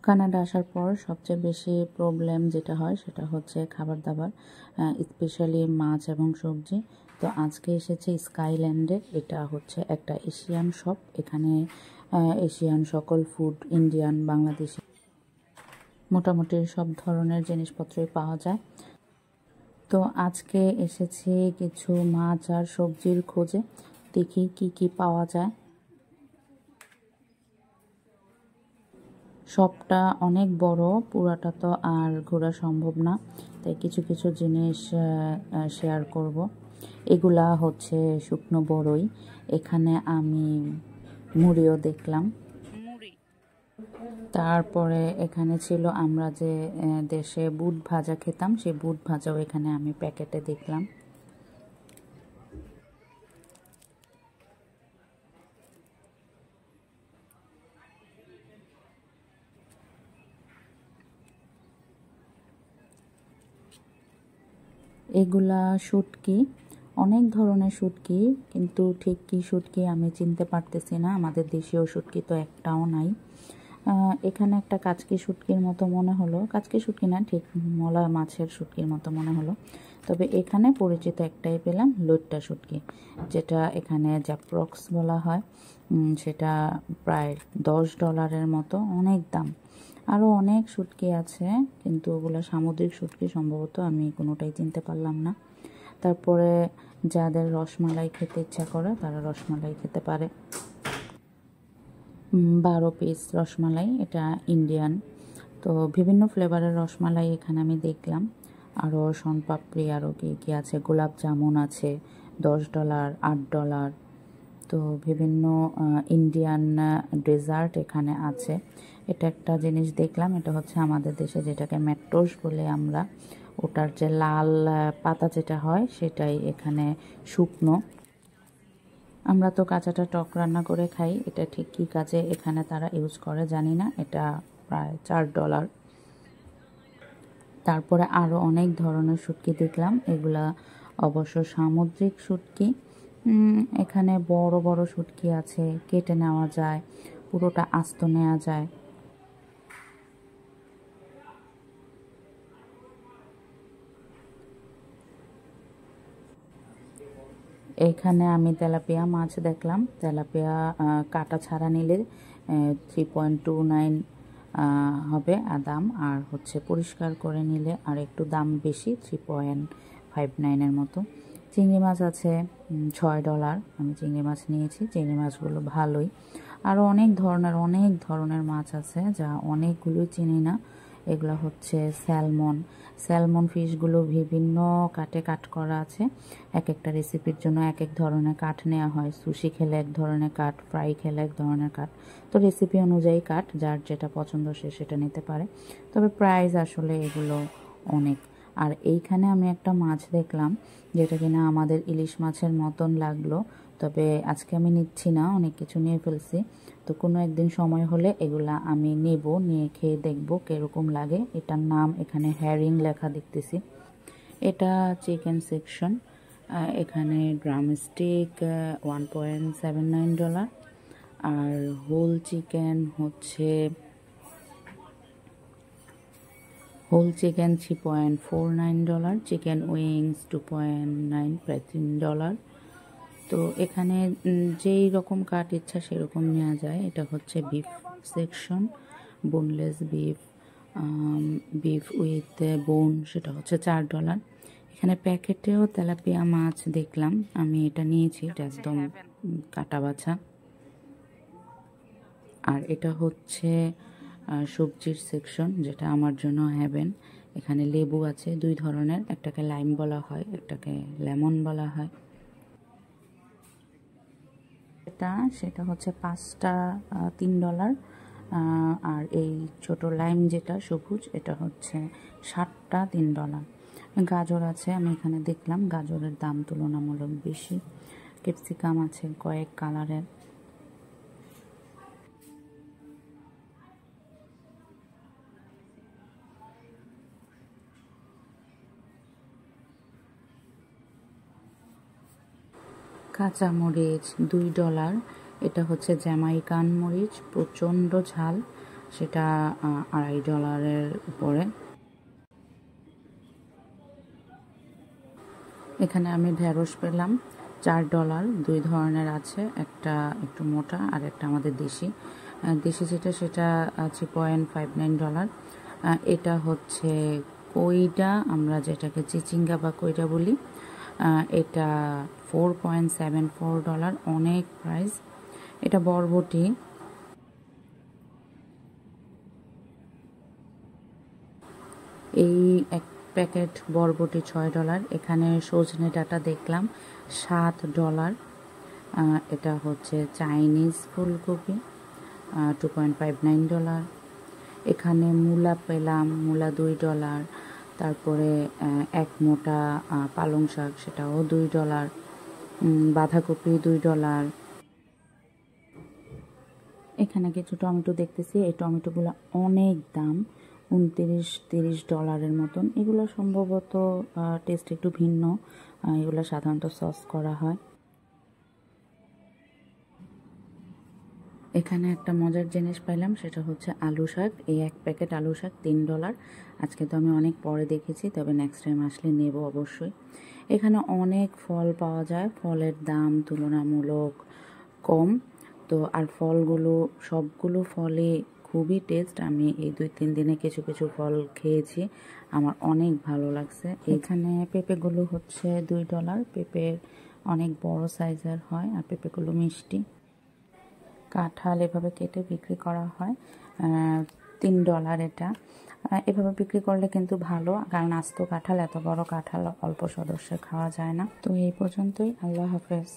Canada আসার পর সবচেয়ে বেশি প্রবলেম যেটা হয় সেটা হচ্ছে খাবার দাবার, স্পেশালি মাছ এবং সবজি। তো আজকে এসেছে স্কাইল্যান্ডে। এটা হচ্ছে একটা এশিয়ান শপ। এখানে এশিয়ান সকল ফুড, ইন্ডিয়ান, বাংলাদেশি মোটামুটি সব ধরনের জিনিসপত্রই পাওয়া যায়। তো আজকে এসেছি কিছু মাছ আর সবজির খোঁজে, দেখি কি কি পাওয়া যায়। শপটা অনেক বড়, পুরাটা তো আর ঘোরা সম্ভব না, তাই কিছু কিছু জিনিস শেয়ার করব। এগুলা হচ্ছে শুকনো বড়ই। এখানে আমি মুড়িও দেখলাম। তারপরে এখানে ছিল আমরা যে দেশে বুট ভাজা খেতাম, সেই বুট ভাজাও এখানে আমি প্যাকেটে দেখলাম। এগুলা শুটকি, অনেক ধরনের শুটকি, কিন্তু ঠিক কী শুটকি আমি চিনতে পারতেছি না। আমাদের দেশীয় শুটকি তো একটাও নাই। এখানে একটা কাচকি শুটকির মতো মনে হলো, কাচকি শুটকি না, ঠিক মলা মাছের শুটকির মতো মনে হলো। তবে এখানে পরিচিত একটাই পেলাম, লইট্টা শুটকি, যেটা এখানে জ্যাপ্রক্স বলা হয়। সেটা প্রায় $10 মতো, অনেক দাম। আরও অনেক শুটকি আছে, কিন্তু ওগুলো সামুদ্রিক শুটকি সম্ভবত, আমি কোনোটাই চিনতে পারলাম না। তারপরে যাদের রসমালাই খেতে ইচ্ছা করে তারা রসমালাই খেতে পারে। 12 পিস রসমালাই, এটা ইন্ডিয়ান। তো বিভিন্ন ফ্লেভারের রসমালাই এখানে আমি দেখলাম। আরও শনপাপড়ি, আরও কী কী আছে, গোলাপ জামুন আছে $10, $8। তো বিভিন্ন ইন্ডিয়ান ডেজার্ট এখানে আছে। এটা একটা জিনিস দেখলাম, এটা হচ্ছে আমাদের দেশে যেটাকে মেট্রোস বলে আমরা, ওটার যে লাল পাতা যেটা হয় সেটাই এখানে শুকনো। আমরা তো কাঁচাটা টক রান্না করে খাই, এটা ঠিক কী কাজে এখানে তারা ইউজ করে জানি না। এটা প্রায় $4। তারপরে আরও অনেক ধরনের শুটকি দেখলাম, এগুলা অবশ্য সামুদ্রিক শুটকি। এখানে বড় বড় শুটকি আছে, কেটে নেওয়া যায়, পুরোটা আস্ত নেওয়া যায়। এখানে আমি তেলাপিয়া মাছ দেখলাম। তেলাপিয়া কাটা ছাড়া নিলে 3.29 হবে দাম, আর হচ্ছে পরিষ্কার করে নিলে আর একটু দাম বেশি, 3.59 মতো। চিংড়ি মাছ আছে $6। আমি চিংড়ি মাছ নিয়েছি, চিংড়ি মাছগুলো ভালোই। আরও অনেক ধরনের মাছ আছে যা অনেকগুলোই চিনি না। এগুলো হচ্ছে স্যালমন ফিশগুলো বিভিন্ন কাট করা আছে। এক একটা রেসিপির জন্য এক এক ধরনের কাঠ নেওয়া হয়। সুশি খেলে এক ধরনের কাঠ, ফ্রাই খেলে এক ধরনের কাঠ। তো রেসিপি অনুযায়ী কাঠ, যার যেটা পছন্দ সে সেটা নিতে পারে। তবে প্রাইস আসলে এগুলো অনেক। আর এইখানে আমি একটা মাছ দেখলাম যেটা কিনা আমাদের ইলিশ মাছের মতন লাগলো, তবে আজকে আমি নিচ্ছি না, অনেক কিছু নিয়ে ফেলছি। তো কোনো একদিন সময় হলে এগুলা আমি নেব, নিয়ে খেয়ে দেখব কীরকম লাগে। এটার নাম এখানে হ্যারিং লেখা দেখতেছি। এটা চিকেন সেকশন। এখানে ড্রামস্টিক $1.79, আর হোল চিকেন $3.49, চিকেন উইংস 2.9, প্রায় $3। তো এখানে যেই রকম কাট ইচ্ছা সেরকম নেওয়া যায়। এটা হচ্ছে beef section, boneless beef with বোন, সেটা হচ্ছে $4। এখানে প্যাকেটেও তেলাপিয়া মাছ দেখলাম, আমি এটা নিয়েছি, এটা একদম কাটা বাছা। আর এটা হচ্ছে সবজির সেকশন, যেটা আমার জন্য হ্যাভেন। এখানে লেবু আছে 2 ধরনের, একটাকে লাইম বলা হয়, একটাকে লেমন বলা হয়। সেটা হচ্ছে 5টা $3। আর এই ছোট লাইম যেটা সবুজ, এটা হচ্ছে 7টা $3। গাজর আছে, আমি এখানে দেখলাম গাজরের দাম তুলনামূলক বেশি। ক্যাপসিকাম আছে কয়েক কালারের। কাঁচামরিচ $2। এটা হচ্ছে জ্যামাইকান মরিচ, প্রচণ্ড ঝাল। সেটা $2.5 উপরে। এখানে আমি ঢেঁড়স পেলাম $4। 2 ধরনের আছে, একটা একটু মোটা আর একটা আমাদের দেশি যেটা সেটা $3.59। এটা হচ্ছে কইটা, আমরা যেটাকে চিচিঙ্গা বা কইটা বলি, এটা $4.74, অনেক প্রাইস। এটা বরবটি, এই এক প্যাকেট বরবটি $6। এখানে সজনে ডাঁটা দেখলাম $7। এটা হচ্ছে চাইনিজ ফুলকপি, $2.59। এখানে মূলা পেলাম, মূলা $2। তারপরে এক মোটা পালং শাক, সেটাও $2। বাঁধাকপি $2। এখানে কিছু টমেটো দেখতেছি, এই টমেটোগুলো অনেক দাম, $29-30 মতন। এগুলো সম্ভবত টেস্ট একটু ভিন্ন, এগুলো সাধারণত সস করা হয়। এখানে একটা মজার জিনিস পাইলাম, সেটা হচ্ছে আলু শাক। এই এক প্যাকেট আলু শাক $3। আজকে তো আমি অনেক পরে দেখেছি, তবে নেক্সট টাইম আসলে নেব অবশ্যই। এখানে অনেক ফল পাওয়া যায়, ফলের দাম তুলনামূলক কম। তো আর ফলগুলো, সবগুলো ফলই খুবই টেস্ট। আমি এই 2-3 দিনে কিছু কিছু ফল খেয়েছি, আমার অনেক ভালো লাগছে। এখানে পেঁপেগুলো হচ্ছে $2। পেঁপে অনেক বড় সাইজের হয়, আর পেঁপেগুলো মিষ্টি। কাঁঠাল এভাবে কেটে বিক্রি করা হয়, $3 এটা। এভাবে বিক্রি করলে কিন্তু ভালো, কারণ আস্ত কাঁঠাল, এত বড় কাঁঠাল অল্প সদস্যে খাওয়া যায় না। তো এই পর্যন্তই, আল্লাহ হাফেজ।